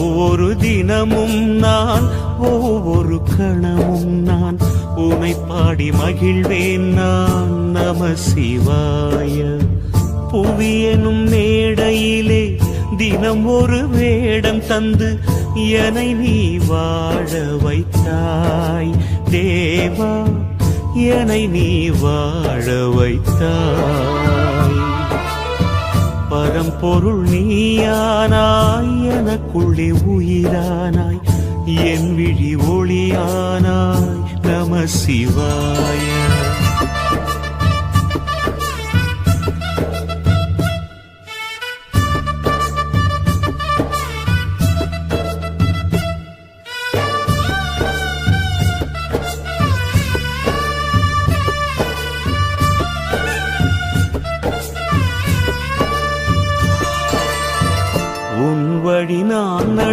ஒவ்வொரு தினமும் நான் ஒவ்வொரு கணமும் நான் உனை பாடி மகிழ்வேன் நான். நம சிவாய. புவி எனும் மேடையிலே தினம் ஒரு வேடம் தந்து என்னை நீ வாழ வைத்தாய் தேவா, என்னை நீ வாழ வைத்தாய். பரம்பொருள் நீயானாய், எனக்குள்ளே உயிரானாய், என் விழி ஒளியானாய். நம சிவாய.